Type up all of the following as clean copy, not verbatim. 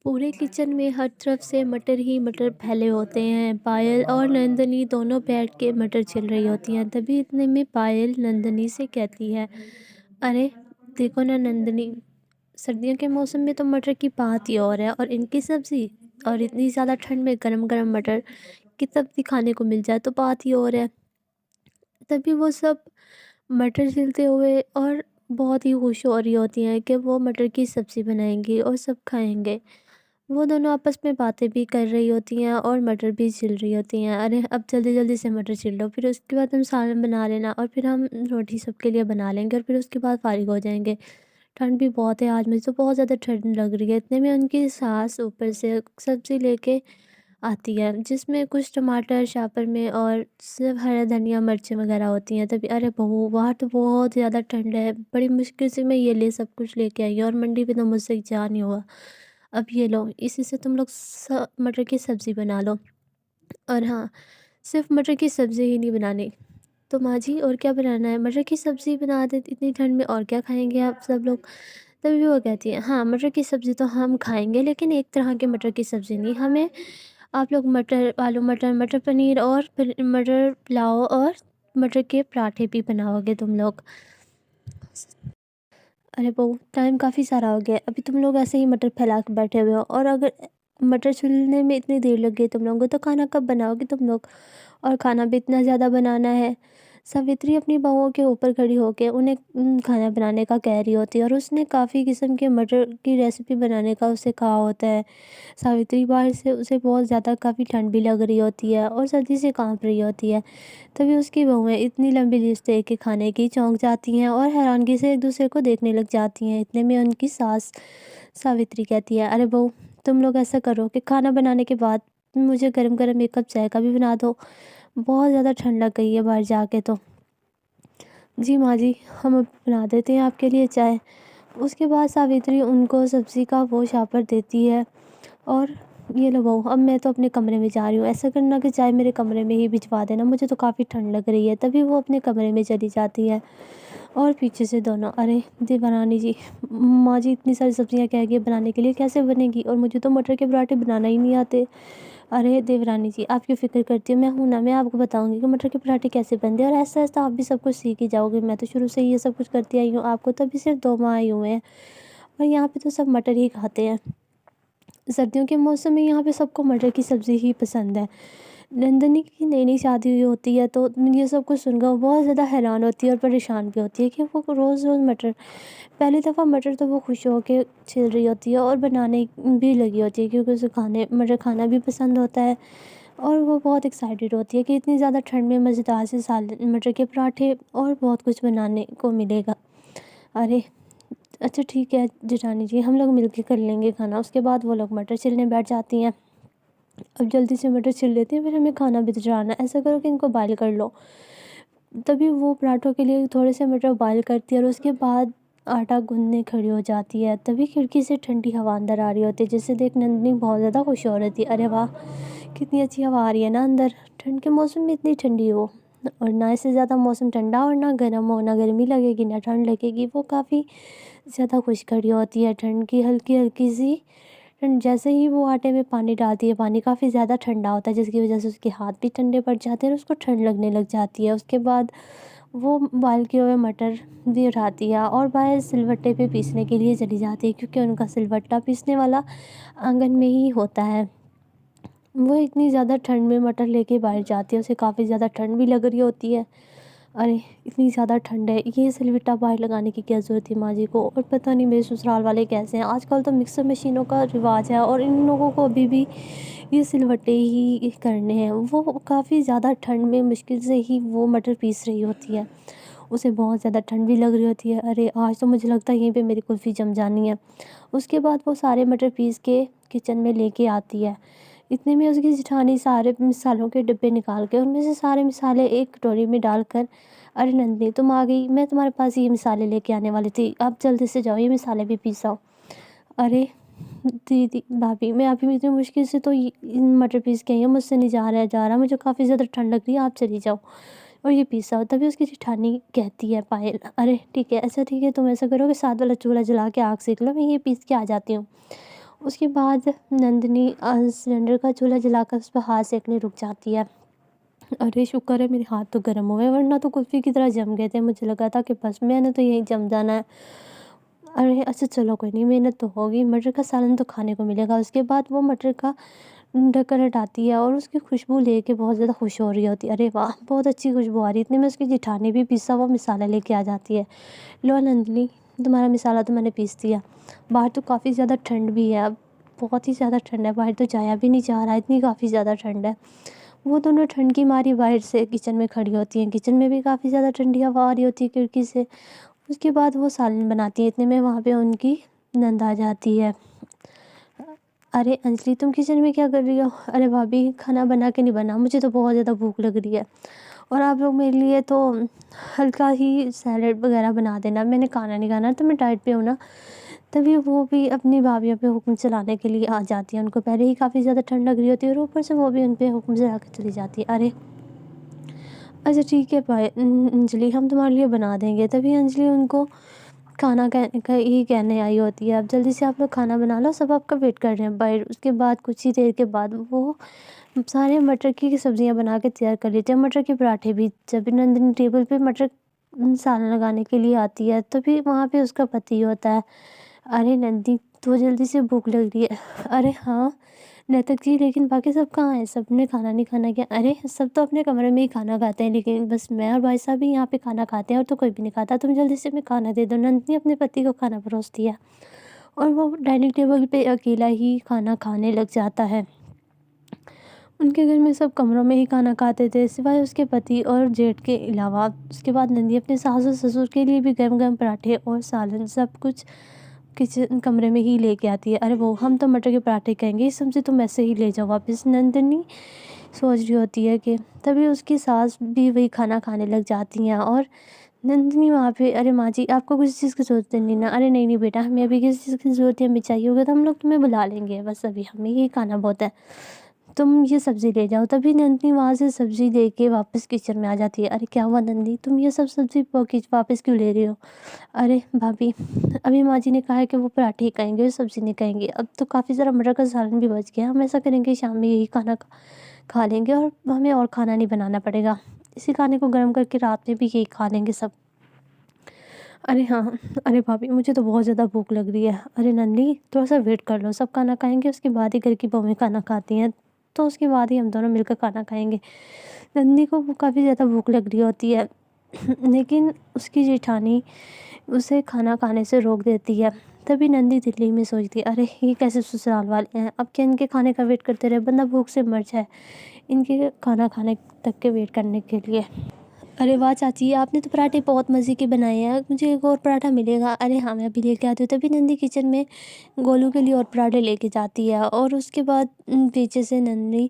पूरे किचन में हर तरफ से मटर ही मटर फैले होते हैं। पायल और नंदनी दोनों बैठ के मटर छिल रही होती हैं। तभी इतने में पायल नंदनी से कहती है, अरे देखो ना नंदनी, सर्दियों के मौसम में तो मटर की बात ही और है, और इनकी सब्जी, और इतनी ज़्यादा ठंड में गरम गरम मटर की सब्जी खाने को मिल जाए तो बात ही और है। तभी वो सब मटर छिलते हुए और बहुत ही खुश हो रही होती हैं कि वो मटर की सब्ज़ी बनाएंगी और सब खाएंगे। वो दोनों आपस में बातें भी कर रही होती हैं और मटर भी छिल रही होती हैं। अरे अब जल्दी जल्दी से मटर छिल लो, फिर उसके बाद हम सालन बना लेना, और फिर हम रोटी सबके लिए बना लेंगे, और फिर उसके बाद फारिग हो जाएंगे। ठंड भी बहुत है, आज मुझे तो बहुत ज़्यादा ठंड लग रही है। इतने में उनकी सास ऊपर से सब्ज़ी लेके आती है, जिसमें कुछ टमाटर, शापर में और सिर्फ हरा धनिया, मिर्चें वगैरह होती हैं। तभी अरे बहू, बाहर तो बहुत ज़्यादा ठंड है, बड़ी मुश्किल से मैं ये ले सब कुछ लेके आई हूँ, और मंडी में तो मुझसे जा नहीं हुआ। अब ये लो, इसी से तुम लोग मटर की सब्ज़ी बना लो। और हाँ, सिर्फ मटर की सब्ज़ी ही नहीं बनानी तो माँ जी, और क्या बनाना है? मटर की सब्ज़ी बना दे इतनी ठंड में, और क्या खाएंगे आप सब लोग? तभी वो कहती है, हाँ मटर की सब्ज़ी तो हम खाएंगे, लेकिन एक तरह की मटर की सब्ज़ी नहीं, हमें आप लोग मटर, आलू मटर, मटर पनीर और फिर मटर पुलाव और मटर के पराठे भी बनाओगे तुम लोग। अरे बहू, टाइम काफ़ी सारा हो गया है, अभी तुम लोग ऐसे ही मटर फैला के बैठे हुए हो, और अगर मटर छिलने में इतनी देर लग गई तुम लोगों को, तो खाना कब बनाओगे तुम लोग? और खाना भी इतना ज़्यादा बनाना है। सावित्री अपनी बहुओं के ऊपर खड़ी होकर उन्हें खाना बनाने का कह रही होती है, और उसने काफ़ी किस्म के मटर की रेसिपी बनाने का उसे कहा होता है। सावित्री बाहर से उसे बहुत ज़्यादा काफ़ी ठंड भी लग रही होती है और सर्दी से कांप रही होती है। तभी उसकी बहुएं इतनी लंबी लिस्ट देख के खाने की चौंक जाती हैं और हैरानगी से एक दूसरे को देखने लग जाती हैं। इतने में उनकी सास सावित्री कहती है, अरे बहू, तुम लोग ऐसा करो कि खाना बनाने के बाद मुझे गरम गरम एक कप चाय का भी बना दो, बहुत ज़्यादा ठंड लग गई है बाहर जाके तो। जी माँ जी, हम अब बना देते हैं आपके लिए चाय। उसके बाद सावित्री उनको सब्ज़ी का वो शापर देती है, और ये लो बहू, अब मैं तो अपने कमरे में जा रही हूँ, ऐसा करना कि चाय मेरे कमरे में ही भिजवा देना, मुझे तो काफ़ी ठंड लग रही है। तभी वो अपने कमरे में चली जाती है, और पीछे से दोनों, अरे देवरानी जी, माँ जी इतनी सारी सब्जियां कह गई बनाने के लिए, कैसे बनेगी, और मुझे तो मटर के पराठे बनाना ही नहीं आते। अरे देवरानी जी, आप क्यों फ़िक्र करती हो, मैं हूँ ना, मैं आपको बताऊँगी कि मटर के पराठे कैसे बनते हैं, और ऐसा-ऐसा आप भी सब कुछ सीख ही जाओगे। मैं तो शुरू से ही ये सब कुछ करती आई हूँ, आपको तो अभी सिर्फ 2 माह आए हुए हैं, और यहाँ पे तो सब मटर ही खाते हैं। सर्दियों के मौसम में यहाँ पे सबको मटर की सब्ज़ी ही पसंद है। नंदनी की नई-नई शादी हुई होती है, तो ये सब कुछ सुनकर वो बहुत ज़्यादा हैरान होती है और परेशान भी होती है कि वो रोज़-रोज़ मटर, पहली दफ़ा मटर तो वो खुश होके छील रही होती है और बनाने भी लगी होती है, क्योंकि उसे खाने मटर खाना भी पसंद होता है, और वो बहुत एक्साइटेड होती है कि इतनी ज़्यादा ठंड में मज़ेदार से मटर के पराठे और बहुत कुछ बनाने को मिलेगा। अरे! अच्छा ठीक है जेठानी जी, हम लोग मिलके कर लेंगे खाना। उसके बाद वो लोग मटर छीलने बैठ जाती हैं। अब जल्दी से मटर छील लेती हैं, फिर हमें खाना भी तो चढ़ाना है। ऐसा करो कि इनको बॉयल कर लो। तभी वो पराठों के लिए थोड़े से मटर बॉयल करती है, और उसके बाद आटा गूँथने खड़ी हो जाती है। तभी खिड़की से ठंडी हवा अंदर आ रही होती है, जिसे देख नंदिनी बहुत ज़्यादा खुश हो रही थी। अरे वाह! कितनी अच्छी हवा आ रही है ना अंदर। ठंड के मौसम में इतनी ठंडी हो, और ना इससे ज़्यादा मौसम ठंडा और ना गर्म हो, ना गर्मी लगेगी ना ठंड लगेगी। वो काफ़ी ज़्यादा खुश खड़ी होती है। ठंड की हल्की-हल्की सी ठंड, जैसे ही वो आटे में पानी डालती है, पानी काफ़ी ज़्यादा ठंडा होता है, जिसकी वज़ह से उसके हाथ भी ठंडे पड़ जाते हैं और उसको ठंड लगने लग जाती है। उसके बाद वो बॉयल किए हुए मटर भी उठाती है और बाहर सिलबट्टे पे पीसने के लिए चली जाती है, क्योंकि उनका सिलबट्टा पीसने वाला आंगन में ही होता है। वो इतनी ज़्यादा ठंड में मटर लेके बाहर जाती है, उसे काफ़ी ज़्यादा ठंड भी लग रही होती है। अरे! इतनी ज़्यादा ठंड है, ये सिलबट्टा बाहर लगाने की क्या ज़रूरत थी माँ जी को, और पता नहीं मेरे ससुराल वाले कैसे हैं। आजकल तो मिक्सर मशीनों का रिवाज है, और इन लोगों को अभी भी ये सिलबट्टे ही करने हैं। वो काफ़ी ज़्यादा ठंड में मुश्किल से ही वो मटर पीस रही होती है। उसे बहुत ज़्यादा ठंड भी लग रही होती है। अरे! आज तो मुझे लगता है यहीं पे मेरी कुल्फ़ी जम जानी है। उसके बाद वो सारे मटर पीस के किचन में लेके आती है। इतने में उसकी जेठानी सारे मसालों के डिब्बे निकाल के उनमें से सारे मसाले एक कटोरी में डालकर, अरे नंदिनी तुम आ गई, मैं तुम्हारे पास ये मसाले लेके आने वाली थी, आप जल्दी से जाओ ये मसाले भी पीसाओ। अरे दीदी भाभी, मैं अभी इतनी मुश्किल से तो मटर पीस के आई हूँ, मुझसे नहीं जा रहा, मुझे काफ़ी ज़्यादा ठंड लग रही है, आप चली जाओ और ये पीसाओ। तभी उसकी जेठानी कहती है पायल, अरे ठीक है, ऐसा ठीक है, तुम ऐसा करो कि साथ वाला चूल्हा जला के आग सेक लो, मैं ये पीस के आ जाती हूँ। उसके बाद नंदिनी सिलेंडर का चूल्हा जलाकर उस पर हाथ सेकने रुक जाती है। अरे शुक्र है मेरे हाथ तो गर्म हुए, वरना तो कुल्फ़ी की तरह जम गए थे। मुझे लगा था कि बस मैंने तो यहीं जम जाना है। अरे अच्छा चलो कोई नहीं, मेहनत तो होगी, मटर का सालन तो खाने को मिलेगा। उसके बाद वो मटर का ढक्कन हटाती है और उसकी खुशबू लेके बहुत ज़्यादा खुश हो रही होती है। अरे वाह, बहुत अच्छी खुशबू आ रही है। इतने में उसकी जेठानी भी पिसा हुआ मसाला लेके आ जाती है। लो नंदिनी, तुम्हारा मसाला तो मैंने पीस दिया। बाहर तो काफ़ी ज़्यादा ठंड भी है अब, बहुत ही ज़्यादा ठंड है, बाहर तो जाया भी नहीं जा रहा, इतनी काफ़ी ज़्यादा ठंड है। वो दोनों ठंड की मारी बाहर से किचन में खड़ी होती हैं। किचन में भी काफ़ी ज़्यादा ठंडी हवा आ रही होती है खिड़की से। उसके बाद वो सालन बनाती है। इतने में वहाँ पे उनकी नंद आ जाती है। अरे अंजलि, तुम किचन में क्या कर रही हो? अरे भाभी, खाना बना के नहीं बना, मुझे तो बहुत ज़्यादा भूख लग रही है, और आप लोग मेरे लिए तो हल्का ही सैलेड वगैरह बना देना, मैंने खाना नहीं खाना, तो मैं डाइट पे हूँ ना। तभी वो भी अपनी भाभीयों पे हुक्म चलाने के लिए आ जाती है। उनको पहले ही काफ़ी ज़्यादा ठंड लग रही होती है और ऊपर से वो भी उन पे हुक्म चला के चली जाती है। अरे अच्छा ठीक है भाई, अंजलि हम तुम्हारे लिए बना देंगे। तभी अंजलि उनको खाना ही कहने आई होती है। अब जल्दी से आप लोग खाना बना लो, सब आपका वेट कर रहे हैं बाहर। उसके बाद कुछ ही देर के बाद वो सारे मटर की सब्जियां बना के तैयार कर लेते हैं, मटर के पराठे भी। जब नंदिनी टेबल पे मटर सालन लगाने के लिए आती है, तभी वहाँ पे उसका पति होता है। अरे नंदी, तो जल्दी से भूख लग रही है। अरे हाँ नैतक जी, लेकिन बाकी सब कहाँ हैं? सबने खाना नहीं खाना क्या? अरे सब तो अपने कमरे में ही खाना खाते हैं, लेकिन बस मैं और भाई साहब ही यहाँ पे खाना खाते हैं, और तो कोई भी नहीं खाता। तुम जल्दी से हमें खाना दे दो। नंदिनी अपने पति को खाना परोसती है और वो डाइनिंग टेबल पे अकेला ही खाना खाने लग जाता है। उनके घर में सब कमरों में ही खाना खाते थे, सिवाय उसके पति और जेठ के अलावा। उसके बाद नंदी अपने सास और ससुर के लिए भी गर्म गर्म पराठे और सालन सब कुछ किचन कमरे में ही लेके आती है। अरे वो, हम तो मटर के पराठे कहेंगे, इस सब्जी तुम ऐसे ही ले जाओ वापस। नंदिनी सोच रही होती है कि तभी उसकी सास भी वही खाना खाने लग जाती हैं, और नंदिनी वहाँ पे, अरे माँ जी आपको किसी चीज़ की ज़रूरत नहीं ना? अरे नहीं नहीं बेटा, हमें अभी किसी चीज़ की ज़रूरत है, हमें चाहिए होगा तो हम लोग तुम्हें बुला लेंगे, बस अभी हमें ये खाना बहुत है, तुम ये सब्ज़ी ले जाओ। तभी नंदिनी वहाँ से सब्ज़ी लेके वापस किचन में आ जाती है। अरे क्या हुआ नंदिनी, तुम ये सब सब्ज़ी वापस क्यों ले रही हो? अरे भाभी, अभी माँ जी ने कहा है कि वो पराठे ही खाएंगे और सब्ज़ी नहीं खाएंगे। अब तो काफ़ी सारा मटर का सालन भी बच गया, हम ऐसा करेंगे शाम में यही खाना खा लेंगे और हमें और खाना नहीं बनाना पड़ेगा। इसी खाने को गर्म करके रात में भी यही खा लेंगे सब। अरे हाँ, अरे भाभी मुझे तो बहुत ज़्यादा भूख लग रही है। अरे नंदी, थोड़ा सा वेट कर लो, सब खाना खाएंगे उसके बाद ही घर की बहुएं खाना खाती हैं, तो उसके बाद ही हम दोनों मिलकर खाना खाएंगे। नंदी को काफ़ी ज़्यादा भूख लग रही होती है, लेकिन उसकी जेठानी उसे खाना खाने से रोक देती है। तभी नंदी दिल्ली में सोचती है, अरे ये कैसे ससुराल वाले हैं, अब क्या इनके खाने का वेट करते रहे, बंदा भूख से मर जाए इनके खाना खाने तक के वेट करने के लिए। अरे वाह चाची, आपने तो पराठे बहुत मज़े के बनाए हैं, मुझे एक और पराठा मिलेगा? अरे हाँ मैं अभी लेके आती हूँ। तभी नंदी किचन में गोलू के लिए और पराठे लेके जाती है, और उसके बाद पीछे से नंदी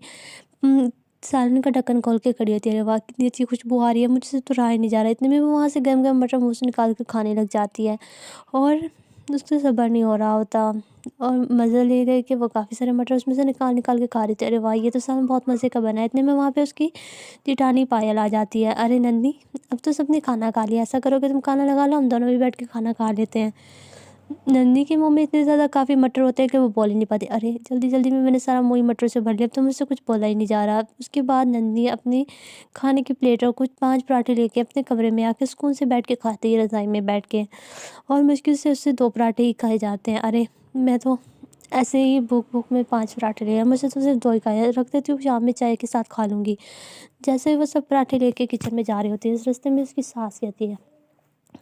सालन का ढक्कन खोल के खड़ी होती है। अरे वाह कितनी अच्छी खुशबू आ रही है, मुझसे तो रहा ही नहीं जा रहा। इतने में वो वहाँ से गरम गरम मटर मुँह से निकाल कर खाने लग जाती है, और उससे सब्र नहीं हो रहा होता, और मज़ा ले रहे कि वो काफ़ी सारे मटर उसमें से निकाल निकाल के खा रही थी। अरे वाह, ये तो सालन बहुत मज़े का बना है। इतने में वहाँ पे उसकी जेठानी पायल आ जाती है। अरे नंदी, अब तो सबने खाना खा लिया, ऐसा करो कि तुम खाना लगा लो, हम दोनों भी बैठ के खाना खा लेते हैं। नंदी के मुंह में इतने ज़्यादा काफ़ी मटर होते हैं कि वो बोल ही नहीं पाती। अरे जल्दी जल्दी में मैंने सारा मुँह ही मटर से भर लिया, अब तो मुझसे कुछ बोला ही नहीं जा रहा। उसके बाद नंदी अपनी खाने की प्लेट और कुछ 5 पराठे लेके अपने कमरे में आके सुकून से बैठ के खाती है, रज़ाई में बैठ के, और मुश्किल से उससे 2 पराठे ही खाए जाते हैं। अरे मैं तो ऐसे ही भूख भूख में 5 पराठे ले आया, मुझसे तो सिर्फ 2 ही खाए हैं, रख देती हूँ, शाम में चाय के साथ खा लूँगी। जैसे ही वो सब पराठे लेके किचन में जा रही होती है, इस रास्ते में उसकी सास कहती है,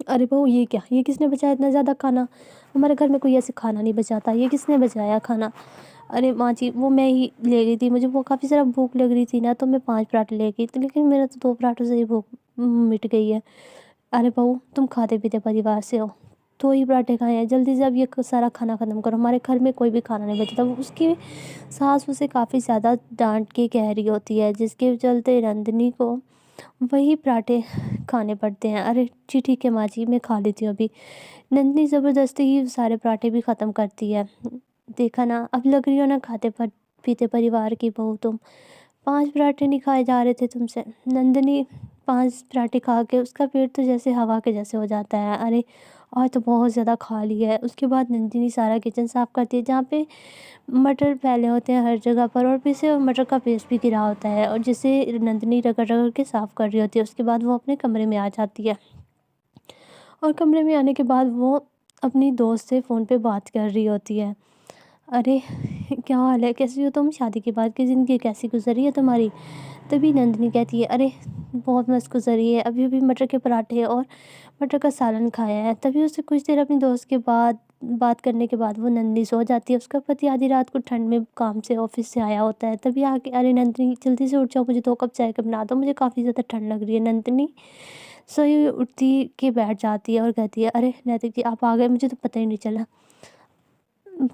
अरे बहू ये क्या, ये किसने बचाया इतना ज़्यादा खाना? हमारे घर में कोई ऐसे खाना नहीं बचाता, ये किसने बचाया खाना? अरे माँ जी, वो मैं ही ले गई थी, मुझे वो काफ़ी ज़्यादा भूख लग रही थी ना, तो मैं 5 पराठे ले गई थी, लेकिन मेरा तो 2 पराठों से ही भूख मिट गई है। अरे बहू, तुम खाते पीते परिवार से हो, 2 ही पराठे खाए हैं, जल्दी से अब ये सारा खाना ख़त्म करो, हमारे घर में कोई भी खाना नहीं बचता। वो उसकी सास उसे काफ़ी ज़्यादा डांट के कह रही होती है, जिसके चलते नंदिनी को वही पराठे खाने पड़ते हैं। अरे जी ठीक है माँ जी, मैं खा लेती हूँ अभी। नंदिनी ज़बरदस्ती ही सारे पराठे भी ख़त्म करती है। देखा ना, अब लग रही हो ना खाते पीते परिवार की बहू तुम। 5 पराठे नहीं खाए जा रहे थे तुमसे। नंदिनी 5 पराठे खा के उसका पेट तो जैसे हवा के जैसे हो जाता है। अरे आज तो बहुत ज़्यादा खा लिया है। उसके बाद नंदिनी सारा किचन साफ़ करती है, जहाँ पे मटर फैले होते हैं हर जगह पर, और फिर से मटर का पेस्ट भी गिरा होता है, और जिसे नंदिनी रगड़-रगड़ के साफ़ कर रही होती है। उसके बाद वो अपने कमरे में आ जाती है, और कमरे में आने के बाद वो अपनी दोस्त से फ़ोन पे बात कर रही होती है। अरे! क्या हाल है? कैसी हो तुम? शादी के बाद की ज़िंदगी कैसी गुज़र रही है तुम्हारी? तभी नंदिनी कहती है, अरे! बहुत मस्त गुज़र रही है। अभी-अभी मटर के पराठे और मटर का सालन खाया है। तभी उससे कुछ देर अपनी दोस्त के बाद बात करने के बाद वो नंदिनी सो जाती है। उसका पति आधी रात को ठंड में काम से ऑफ़िस से आया होता है। तभी आके, अरे नंदिनी जल्दी से उठ जाओ, मुझे 2 कप चाय का बना दो, मुझे काफ़ी ज़्यादा ठंड लग रही है। नंदिनी सोई उठती के बैठ जाती है और कहती है, अरे नैतिक जी, आप आ गए, मुझे तो पता ही नहीं चला।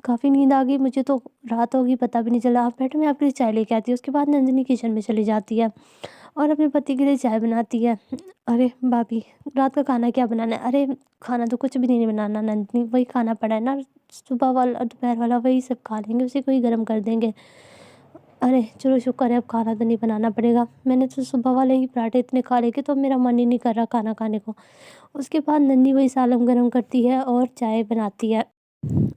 काफ़ी नींद आ गई, मुझे तो रात हो गई, पता भी नहीं चला। आप बैठो, मैं आपके लिए चाय लेके आती हूँ। उसके बाद नंदिनी किचन में चली जाती है और अपने पति के लिए चाय बनाती है। अरे भाभी, रात का खाना क्या बनाना है? अरे खाना तो कुछ भी नहीं बनाना नंदिनी, वही खाना पड़ा है ना, सुबह वाला दोपहर वाला वही सब खा लेंगे, उसी को ही गर्म कर देंगे। अरे चलो शुक्र है, अब खाना तो नहीं बनाना पड़ेगा। मैंने तो सुबह वाले ही पराठे इतने खा लिए कि तो मेरा मन ही नहीं कर रहा खाना खाने को। उसके बाद नंदिनी वही सालन गरम करती है और चाय बनाती है।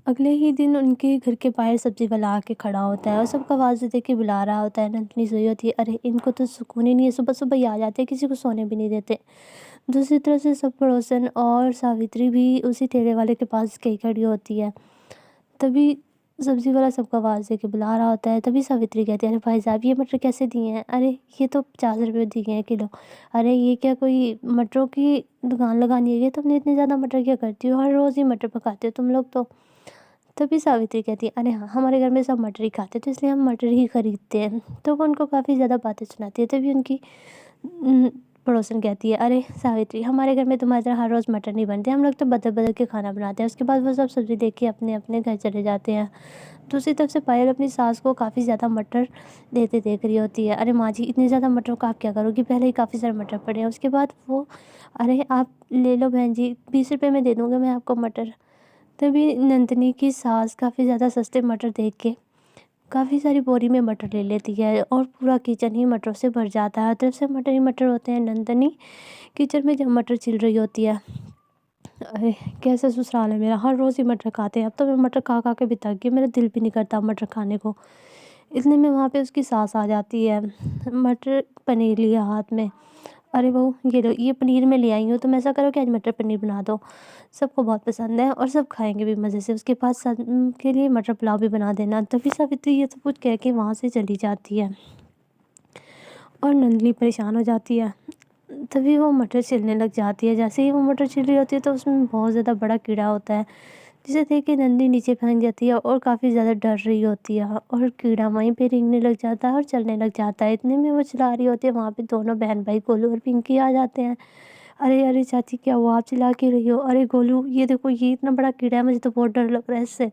अगले ही दिन उनके घर के बाहर सब्जी वाला आके खड़ा होता है और सबको आवाज़ दे के बुला रहा होता है। नंदिनी सोई होती है, अरे इनको तो सुकून ही नहीं है, सुबह सुबह ही आ जाते हैं, किसी को सोने भी नहीं देते। दूसरी तरफ से सब पड़ोसन और सावित्री भी उसी ठेले वाले के पास गई खड़ी होती है। तभी सब्जी वाला सबको आवाज़ दे के बुला रहा होता है। तभी सावित्री कहती है, अरे भाई साहब, ये मटर कैसे दिए हैं? अरे ये तो 50 रुपये दिए हैं किलो। अरे ये क्या कोई मटरों की दुकान लगानी है? ये तुमने इतने ज़्यादा मटर क्या करती हो? हर रोज़ ही मटर पकाते हो तुम लोग तो। तभी सावित्री कहती है, अरे हाँ, हमारे घर में सब मटर ही खाते हैं, तो इसलिए हम मटर ही खरीदते हैं। तो वो उनको काफ़ी ज़्यादा बातें सुनाती है। तभी उनकी उम, पड़ोसन कहती है, अरे सावित्री, हमारे घर में तुम्हारी तरह हर रोज़ मटर नहीं बनते, हम लोग तो बदल-बदल के खाना बनाते हैं। उसके बाद वो सब सब्ज़ी देख के अपने-अपने घर चले जाते हैं। दूसरी तरफ से पायल अपनी सास को काफ़ी ज़्यादा मटर देते देख रही होती है। अरे माँ जी, इतने ज़्यादा मटर को आप क्या करोगी? पहले ही काफ़ी सारे मटर पड़े हैं। उसके बाद वो, अरे आप ले लो बहन जी, 20 रुपए में दे दूँगा मैं आपको मटर। तभी नंदिनी की सास काफ़ी ज़्यादा सस्ते मटर देख के काफ़ी सारी बोरी में मटर ले लेती है और पूरा किचन ही मटरों से भर जाता है। हर तरफ से मटर ही मटर होते हैं। नंदिनी किचन में जब मटर छिल रही होती है, अरे कैसा ससुराल है मेरा, हर रोज़ ही मटर खाते हैं। अब तो मैं मटर खा खा के भी थक गई, मेरा दिल भी नहीं करता मटर खाने को। इतने में वहाँ पे उसकी सास आ जाती है, मटर पनीर लिया हाथ में। अरे बहू, ये लो, ये पनीर मैं ले आई हूँ, तुम ऐसा करो कि आज मटर पनीर बना दो। सबको बहुत पसंद है और सब खाएँगे भी मज़े से। उसके बाद के लिए मटर पुलाव भी बना देना। तभी सावित्री ये सब कुछ कह के वहाँ से चली जाती है और नंदिनी परेशान हो जाती है। तभी वो मटर छिलने लग जाती है। जैसे ही वो मटर छिल रही होती है तो उसमें बहुत ज़्यादा बड़ा कीड़ा होता है, जिसे देख के नंदिनी नीचे फेंक जाती है और काफ़ी ज़्यादा डर रही होती है, और कीड़ा वहीं पे रेंगने लग जाता है और चलने लग जाता है। इतने में वो चिल्ला रही होती है, वहाँ पे दोनों बहन भाई गोलू और पिंकी आ जाते हैं। अरे अरे चाची, क्या हुआ? आप चिल्ला क्यों रही हो? अरे गोलू, ये देखो, ये इतना बड़ा कीड़ा है, मुझे तो बहुत डर लग रहा है इससे।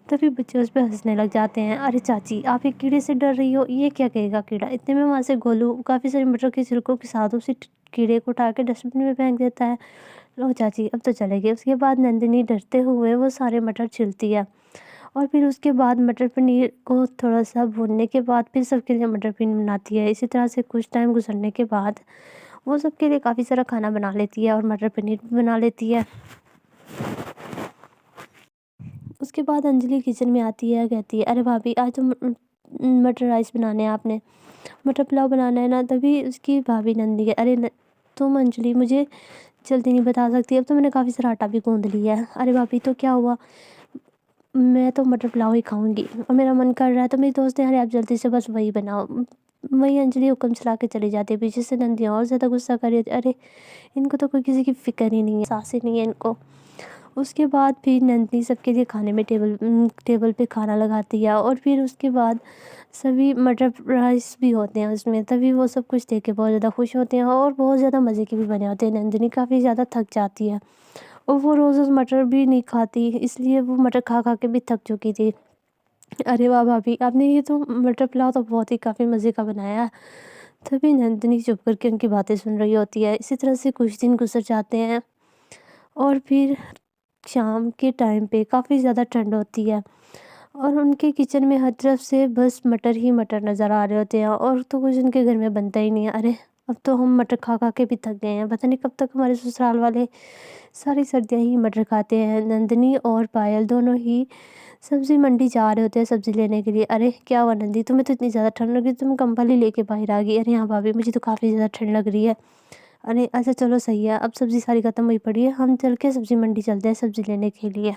तभी बच्चे उस पे हंसने लग जाते हैं। अरे चाची, आप एक कीड़े से डर रही हो, ये क्या कहेगा कीड़ा? इतने में वहाँ से गोलू काफ़ी सारे मटर के छिलकों के साथ उसी कीड़े को उठा के डस्टबिन में फेंक देता है। लो चाची, अब तो चलेगी। उसके बाद नंदिनी डरते हुए वो सारे मटर छीलती है, और फिर उसके बाद मटर पनीर को थोड़ा-सा भूनने के बाद फिर सबके लिए मटर पनीर बनाती है। इसी तरह से कुछ टाइम गुज़रने के बाद वो सबके लिए काफ़ी सारा खाना बना लेती है और मटर पनीर भी बना लेती है। उसके बाद अंजलि किचन में आती है, कहती है, अरे भाभी, आज तो मटर राइस बनाने हैं आपने, मटर पुलाव बनाना है ना? तभी उसकी भाभी नंदी है, अरे तुम अंजलि मुझे जल्दी नहीं बता सकती, अब तो मैंने काफ़ी सारा आटा भी गूँध लिया है। अरे भाभी, तो क्या हुआ? मैं तो मटर पुलाव ही खाऊँगी और मेरा मन कर रहा है। तो मेरी दोस्त ने, अरे आप जल्दी से बस वही बनाओ। वही अंजलि हुक्म चला के चली जाती है। पीछे से नंदी और ज़्यादा गुस्सा कर रही होती है, अरे इनको तो कोई किसी की फ़िक्र ही नहीं है, साँस ही नहीं है इनको। उसके बाद फिर नंदिनी सबके लिए खाने में टेबल पे खाना लगाती है, और फिर उसके बाद सभी मटर राइस भी होते हैं उसमें। तभी वो सब कुछ देख के बहुत ज़्यादा खुश होते हैं और बहुत ज़्यादा मज़े के भी बने होते हैं। नंदिनी काफ़ी ज़्यादा थक जाती है और वो रोज़-रोज़ मटर भी नहीं खाती, इसलिए वो मटर खा-खा के भी थक चुकी थी। अरे वाह भाभी, आपने ये तो मटर पुलाव तो बहुत ही काफ़ी मज़े का बनाया है। तभी नंदिनी चुप करके उनकी बातें सुन रही होती है। इसी तरह से कुछ दिन गुज़र जाते हैं और फिर शाम के टाइम पे काफ़ी ज़्यादा ठंड होती है और उनके किचन में हर तरफ से बस मटर ही मटर नज़र आ रहे होते हैं, और तो कुछ उनके घर में बनता ही नहीं है। अरे! अब तो हम मटर खा खा के भी थक गए हैं। पता नहीं कब तक हमारे ससुराल वाले सारी सर्दियाँ ही मटर खाते हैं। नंदिनी और पायल दोनों ही सब्ज़ी मंडी जा रहे होते हैं सब्ज़ी लेने के लिए। अरे क्या हुआ नंदी, तुम्हें तो इतनी ज़्यादा ठंड लग रही, तुम कंबल ही लेके बाहर आ गई। अरे हाँ भाभी, मुझे तो काफ़ी ज़्यादा ठंड लग रही है। अरे अच्छा चलो सही है, अब सब्ज़ी सारी खत्म हुई पड़ी है, हम चल के सब्ज़ी मंडी चलते हैं सब्ज़ी लेने के लिए।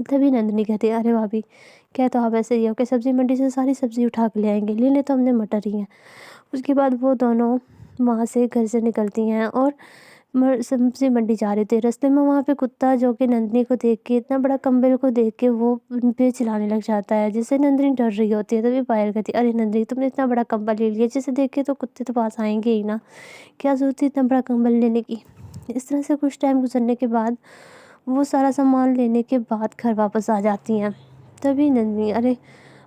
तभी नंदिनी कहती है, अरे भाभी क्या तो आप ऐसे ही हो कि सब्ज़ी मंडी से सारी सब्ज़ी उठा के ले आएंगे, लेने तो हमने मटर ही हैं। उसके बाद वो दोनों वहाँ से घर से निकलती हैं और सब्ज़ी मंडी जा रहे थे। रास्ते में वहाँ पे कुत्ता जो कि नंदिनी को देख के, इतना बड़ा कंबल को देख के वो उन पे चिल्लाने लग जाता है, जिससे नंदिनी डर रही होती है। तभी पायल कहती है, अरे नंदिनी तुमने इतना बड़ा कंबल ले लिया, जिसे देख के तो कुत्ते तो पास आएंगे ही ना, क्या ज़रूरत थी इतना बड़ा कंबल लेने की। इस तरह से कुछ टाइम गुजरने के बाद वो सारा सामान लेने के बाद घर वापस आ जाती हैं। तभी नंदिनी, अरे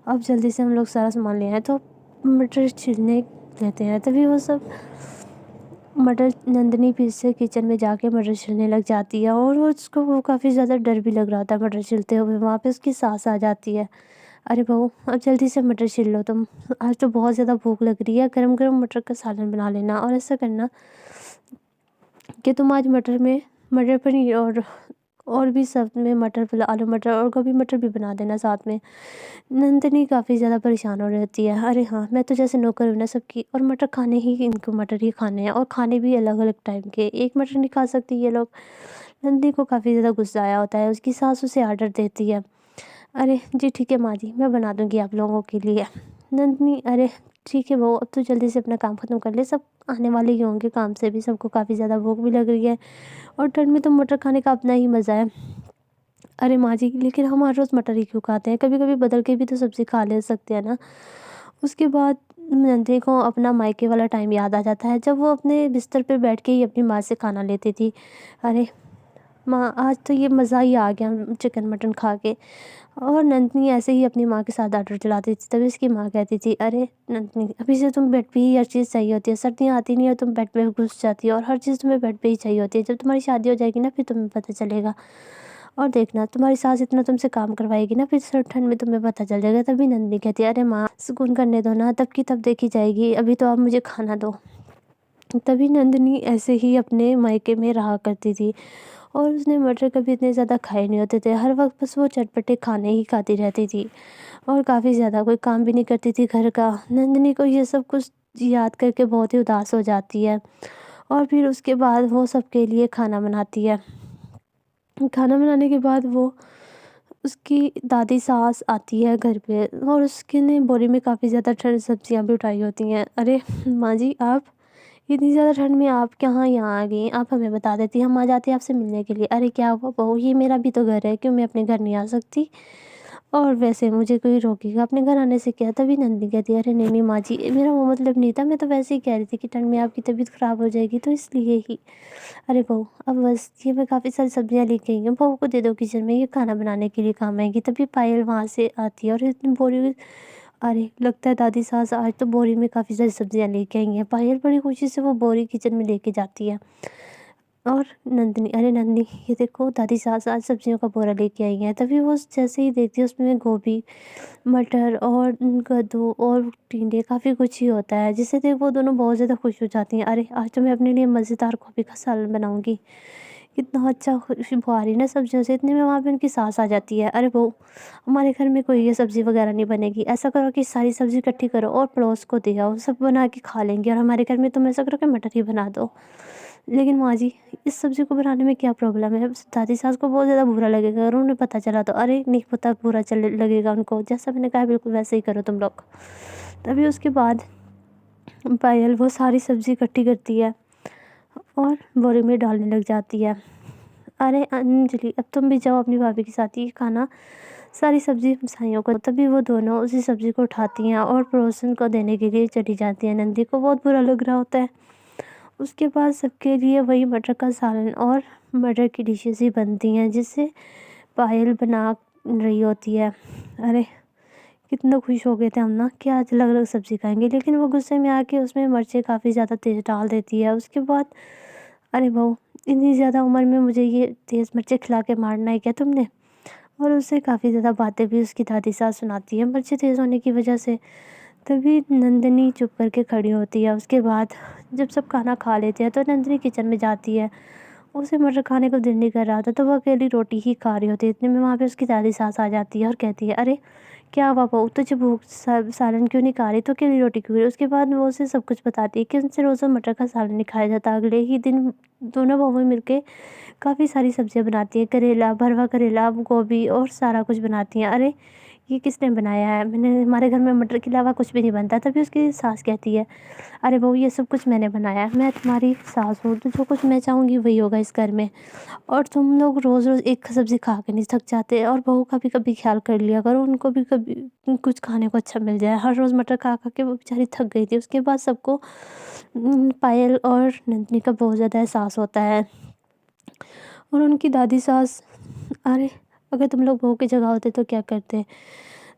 अब जल्दी से हम लोग सारा सामान ले आए, तो मटर छीलने लेते हैं। तभी वो सब मटर, नंदिनी फिर से किचन में जाके मटर छीलने लग जाती है और वो उसको वो काफ़ी ज़्यादा डर भी लग रहा था मटर छीलते हुए। वहाँ पे उसकी सास आ जाती है, अरे बहू अब जल्दी से मटर छील लो तुम, आज तो बहुत ज़्यादा भूख लग रही है, गरम गरम मटर का सालन बना लेना। और ऐसा करना कि तुम आज मटर पनीर और भी सब में मटर, आलू मटर और गोभी मटर भी बना देना साथ में। नंदिनी काफ़ी ज़्यादा परेशान हो रहती है, अरे हाँ मैं तो जैसे नौकर हूँ ना सबकी, और मटर खाने ही इनको मटर ही खाने हैं, और खाने भी अलग अलग टाइम के, एक मटर नहीं खा सकती ये लोग। नंदिनी को काफ़ी ज़्यादा गुस्सा आया होता है, उसकी सास उसे आर्डर देती है, अरे जी ठीक है माँ जी, मैं बना दूँगी आप लोगों के लिए। नंदिनी, अरे ठीक है बहू, अब तो जल्दी से अपना काम ख़त्म कर ले, सब आने वाले ही होंगे काम से भी, सबको काफ़ी ज़्यादा भूख भी लग रही है और ठंड में तो मटर खाने का अपना ही मज़ा है। अरे माँ जी, लेकिन हम हर रोज़ मटर ही क्यों खाते हैं, कभी कभी बदल के भी तो सब्ज़ी खा ले सकते हैं ना। उसके बाद नंदिनी को अपना मायके वाला टाइम याद आ जाता है, जब वो अपने बिस्तर पे बैठ के ही अपनी माँ से खाना लेती थी। अरे माँ, आज तो ये मज़ा ही आ गया चिकन मटन खा के। और नंदिनी ऐसे ही अपनी माँ के साथ आर्डर चलाती थी। तभी उसकी माँ कहती थी, अरे नंदिनी अभी से तुम बेड पे ही हर चीज़ चाहिए होती है, सर्दियाँ आती नहीं है तुम बेड पे घुस जाती है और हर चीज़ तुम्हें बेड पे ही चाहिए होती है, जब तुम्हारी शादी हो जाएगी ना फिर तुम्हें पता चलेगा। और देखना तुम्हारी सास इतना तुमसे काम करवाएगी ना, फिर सर ठंड में तुम्हें पता चल जाएगा। तभी नंदिनी कहती है, अरे माँ सुकून करने दो ना, तब की तब देखी जाएगी, अभी तो आप मुझे खाना दो। तभी नंदिनी ऐसे ही अपने मायके में रहा करती थी और उसने मटर कभी इतने ज़्यादा खाए नहीं होते थे। हर वक्त बस वो चटपटे खाने ही खाती रहती थी और काफ़ी ज़्यादा कोई काम भी नहीं करती थी घर का। नंदिनी को ये सब कुछ याद करके बहुत ही उदास हो जाती है और फिर उसके बाद वो सबके लिए खाना बनाती है। खाना बनाने के बाद वो उसकी दादी सास आती है घर पे और उसके ने बोरी में काफ़ी ज़्यादा ठंड सब्जियां भी उठाई होती हैं। अरे माँ जी, आप इतनी ज़्यादा ठंड में आप कहाँ यहाँ आ गई, आप हमें बता देती, हम आ जाते आपसे मिलने के लिए। अरे क्या हुआ बहू, ये मेरा भी तो घर है, क्यों मैं अपने घर नहीं आ सकती, और वैसे मुझे कोई रोकेगा अपने घर आने से क्या। तभी नंदिनी कहती है, अरे नहीं नहीं माँ जी, मेरा वो मतलब नहीं था, मैं तो वैसे ही कह रही थी कि ठंड में आपकी तबीयत ख़राब हो जाएगी तो इसलिए ही। अरे बहू अब बस, ये मैं काफ़ी सारी सब्जियां लेके आई हूँ, बहू को दे दो किचन में, ये खाना बनाने के लिए काम आएगी। तभी पायल वहाँ से आती है और इतनी बोरी, अरे लगता है दादी सास आज तो बोरी में काफ़ी सारी सब्जियां लेके आई हैं। पायल बड़ी खुशी से वो बोरी किचन में लेके जाती है और नंदिनी, अरे नंदिनी ये देखो दादी सास आज सब्जियों का बोरा लेके आई हैं। तभी वो जैसे ही देखती है उसमें गोभी, मटर और कद्दू और टिंडे, काफ़ी कुछ ही होता है, जिससे देख वो दोनों बहुत ज़्यादा खुश हो जाती हैं। अरे आज तो मैं अपने लिए मज़ेदार गोभी का सालन बनाऊंगी। कितना अच्छा खुशबू आ रही है ना सब्जियों से। इतने में वहाँ पे उनकी सास आ जाती है, अरे वो हमारे घर में कोई ये सब्ज़ी वगैरह नहीं बनेगी, ऐसा करो कि सारी सब्ज़ी इकट्ठी करो और पड़ोस को दे आओ, सब बना के खा लेंगे, और हमारे घर में तुम ऐसा करो कि मटर ही बना दो। लेकिन माँ जी, इस सब्ज़ी को बनाने में क्या प्रॉब्लम है, दादी सास को बहुत ज़्यादा बुरा लगेगा अगर उन्हें पता चला तो। अरे नहीं पता, बुरा चल लगेगा उनको, जैसा मैंने कहा बिल्कुल वैसे ही करो तुम लोग। तभी उसके बाद पायल वो सारी सब्ज़ी इकट्ठी करती है और बोरे में डालने लग जाती है। अरे अंजलि, अब तुम भी जाओ अपनी भाभी के साथ ही खाना, सारी सब्ज़ी साइयों को। तभी वो दोनों उसी सब्ज़ी को उठाती हैं और पड़ोसन को देने के लिए चली जाती हैं। नंदी को बहुत बुरा लग रहा होता है। उसके बाद सबके लिए वही मटर का सालन और मटर की डिशेस ही बनती हैं, जिससे पायल बना रही होती है। अरे कितना खुश हो गए थे हम ना कि आज अलग अलग सब्ज़ी खाएंगे, लेकिन वो गुस्से में आके उसमें मिर्चें काफ़ी ज़्यादा तेज़ डाल देती है। उसके बाद, अरे बहू इतनी ज़्यादा उम्र में मुझे ये तेज़ मिर्चें खिला के मारना है क्या तुमने। और उससे काफ़ी ज़्यादा बातें भी उसकी दादी सास सुनाती है मिर्चें तेज़ होने की वजह से। तभी नंदिनी चुप करके खड़ी होती है। उसके बाद जब सब खाना खा लेते हैं तो नंदिनी किचन में जाती है। उसे मटर खाने को दिल नहीं कर रहा होता तो वो अकेली रोटी ही खा रही होती है। इतने में वहाँ पे उसकी दादी सास आ जाती है और कहती है, अरे क्या हुआ बहू, तुझे भूख सालन क्यों नहीं खा रही, तो अकेली रोटी क्यों खा रही? उसके बाद वो उसे सब कुछ बताती है कि उनसे रोज़ मटर का सालन नहीं खाया जाता। अगले ही दिन दोनों बहुएं मिलके काफ़ी सारी सब्जियां बनाती हैं, करेला, भरवा करेला, गोभी और सारा कुछ बनाती हैं। अरे ये किसने बनाया है, मैंने, हमारे घर में मटर के अलावा कुछ भी नहीं बनता। तभी उसकी सास कहती है, अरे बहू ये सब कुछ मैंने बनाया है, मैं तुम्हारी सास हूँ तो जो कुछ मैं चाहूँगी वही होगा इस घर में। और तुम लोग रोज़ रोज़ एक सब्ज़ी खा के नहीं थक जाते, और बहू का भी कभी ख्याल कर लिया करो, उनको भी कभी कुछ खाने को अच्छा मिल जाए। हर रोज़ मटर खा खा के वो बेचारी थक गई थी। उसके बाद सबको पायल और नंदिनी का बहुत ज़्यादा एहसास होता है। और उनकी दादी सास, अरे अगर तुम लोग बहू की जगह होते तो क्या करते।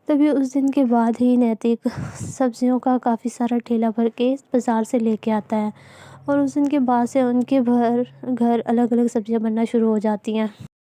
तभी उस दिन के बाद ही नैतिक सब्जियों का काफ़ी सारा ठेला भर के बाज़ार से लेके आता है, और उस दिन के बाद से उनके घर अलग अलग सब्जियां बनना शुरू हो जाती हैं।